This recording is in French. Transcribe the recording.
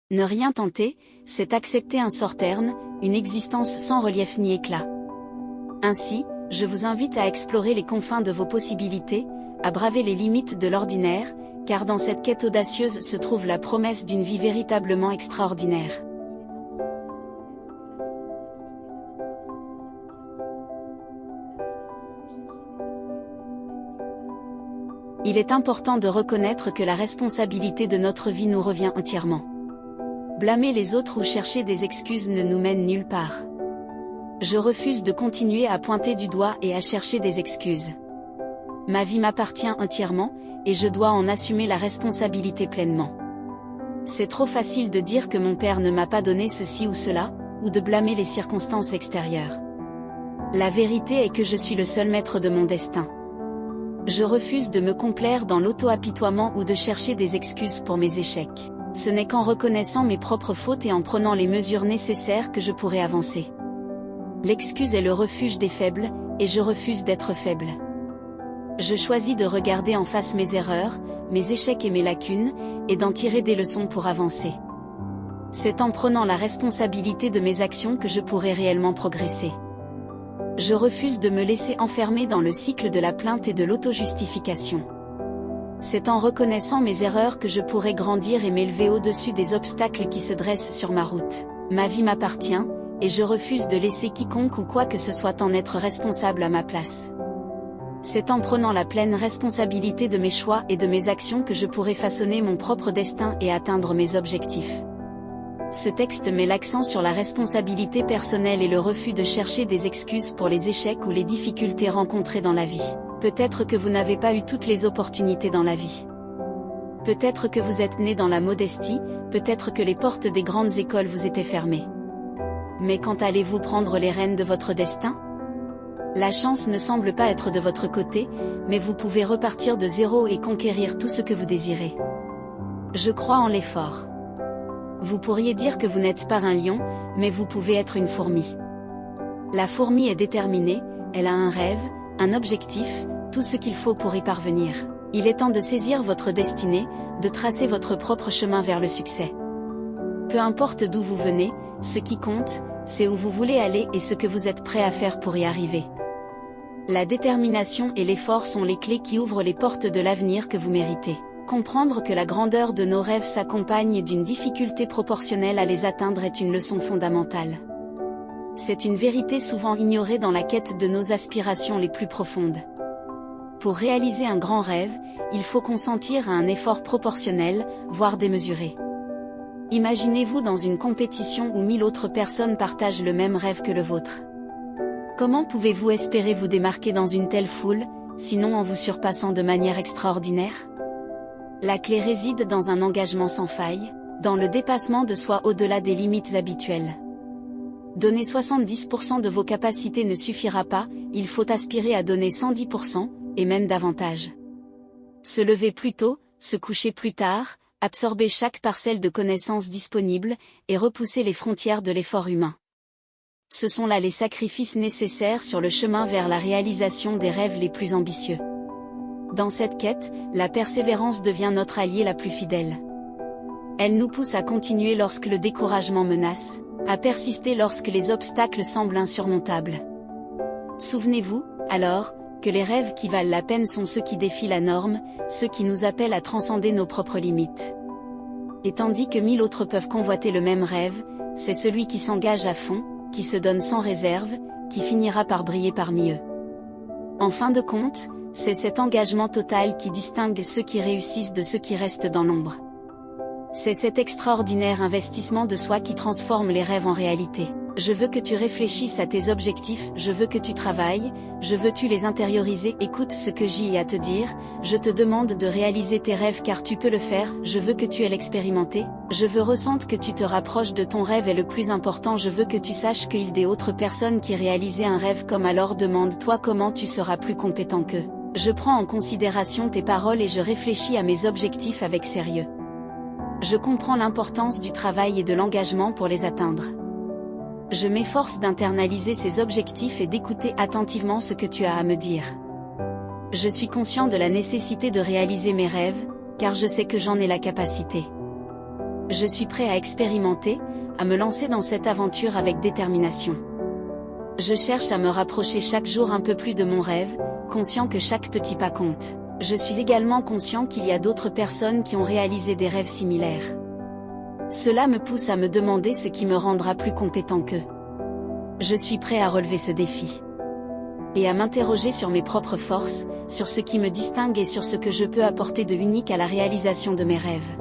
Ne rien tenter, c'est accepter un sort terne, une existence sans relief ni éclat. Ainsi, je vous invite à explorer les confins de vos possibilités, à braver les limites de l'ordinaire, car dans cette quête audacieuse se trouve la promesse d'une vie véritablement extraordinaire. Il est important de reconnaître que la responsabilité de notre vie nous revient entièrement. Blâmer les autres ou chercher des excuses ne nous mène nulle part. Je refuse de continuer à pointer du doigt et à chercher des excuses. Ma vie m'appartient entièrement, et je dois en assumer la responsabilité pleinement. C'est trop facile de dire que mon père ne m'a pas donné ceci ou cela, ou de blâmer les circonstances extérieures. La vérité est que je suis le seul maître de mon destin. Je refuse de me complaire dans l'auto-apitoiement ou de chercher des excuses pour mes échecs. Ce n'est qu'en reconnaissant mes propres fautes et en prenant les mesures nécessaires que je pourrai avancer. L'excuse est le refuge des faibles, et je refuse d'être faible. Je choisis de regarder en face mes erreurs, mes échecs et mes lacunes, et d'en tirer des leçons pour avancer. C'est en prenant la responsabilité de mes actions que je pourrai réellement progresser. Je refuse de me laisser enfermer dans le cycle de la plainte et de l'auto-justification. C'est en reconnaissant mes erreurs que je pourrai grandir et m'élever au-dessus des obstacles qui se dressent sur ma route. Ma vie m'appartient, et je refuse de laisser quiconque ou quoi que ce soit en être responsable à ma place. C'est en prenant la pleine responsabilité de mes choix et de mes actions que je pourrai façonner mon propre destin et atteindre mes objectifs. Ce texte met l'accent sur la responsabilité personnelle et le refus de chercher des excuses pour les échecs ou les difficultés rencontrées dans la vie. Peut-être que vous n'avez pas eu toutes les opportunités dans la vie. Peut-être que vous êtes né dans la modestie, peut-être que les portes des grandes écoles vous étaient fermées. Mais quand allez-vous prendre les rênes de votre destin ? La chance ne semble pas être de votre côté, mais vous pouvez repartir de zéro et conquérir tout ce que vous désirez. Je crois en l'effort. Vous pourriez dire que vous n'êtes pas un lion, mais vous pouvez être une fourmi. La fourmi est déterminée, elle a un rêve, un objectif, tout ce qu'il faut pour y parvenir. Il est temps de saisir votre destinée, de tracer votre propre chemin vers le succès. Peu importe d'où vous venez, ce qui compte, c'est où vous voulez aller et ce que vous êtes prêt à faire pour y arriver. La détermination et l'effort sont les clés qui ouvrent les portes de l'avenir que vous méritez. Comprendre que la grandeur de nos rêves s'accompagne d'une difficulté proportionnelle à les atteindre est une leçon fondamentale. C'est une vérité souvent ignorée dans la quête de nos aspirations les plus profondes. Pour réaliser un grand rêve, il faut consentir à un effort proportionnel, voire démesuré. Imaginez-vous dans une compétition où 1000 autres personnes partagent le même rêve que le vôtre. Comment pouvez-vous espérer vous démarquer dans une telle foule, sinon en vous surpassant de manière extraordinaire ? La clé réside dans un engagement sans faille, dans le dépassement de soi au-delà des limites habituelles. Donner 70% de vos capacités ne suffira pas, il faut aspirer à donner 110%, et même davantage. Se lever plus tôt, se coucher plus tard, absorber chaque parcelle de connaissances disponible, et repousser les frontières de l'effort humain. Ce sont là les sacrifices nécessaires sur le chemin vers la réalisation des rêves les plus ambitieux. Dans cette quête, la persévérance devient notre allié la plus fidèle. Elle nous pousse à continuer lorsque le découragement menace, à persister lorsque les obstacles semblent insurmontables. Souvenez-vous, alors, que les rêves qui valent la peine sont ceux qui défient la norme, ceux qui nous appellent à transcender nos propres limites. Et tandis que 1000 autres peuvent convoiter le même rêve, c'est celui qui s'engage à fond, qui se donne sans réserve, qui finira par briller parmi eux. En fin de compte, c'est cet engagement total qui distingue ceux qui réussissent de ceux qui restent dans l'ombre. C'est cet extraordinaire investissement de soi qui transforme les rêves en réalité. Je veux que tu réfléchisses à tes objectifs, je veux que tu travailles, je veux tu les intérioriser, écoute ce que j'ai à te dire, je te demande de réaliser tes rêves car tu peux le faire, je veux que tu aies l'expérimenté, je veux ressentir que tu te rapproches de ton rêve et le plus important je veux que tu saches qu'il y a des autres personnes qui réalisaient un rêve comme alors demande-toi comment tu seras plus compétent qu'eux. Je prends en considération tes paroles et je réfléchis à mes objectifs avec sérieux. Je comprends l'importance du travail et de l'engagement pour les atteindre. Je m'efforce d'internaliser ces objectifs et d'écouter attentivement ce que tu as à me dire. Je suis conscient de la nécessité de réaliser mes rêves, car je sais que j'en ai la capacité. Je suis prêt à expérimenter, à me lancer dans cette aventure avec détermination. Je cherche à me rapprocher chaque jour un peu plus de mon rêve, conscient que chaque petit pas compte. Je suis également conscient qu'il y a d'autres personnes qui ont réalisé des rêves similaires. Cela me pousse à me demander ce qui me rendra plus compétent qu'eux. Je suis prêt à relever ce défi. Et à m'interroger sur mes propres forces, sur ce qui me distingue et sur ce que je peux apporter de unique à la réalisation de mes rêves.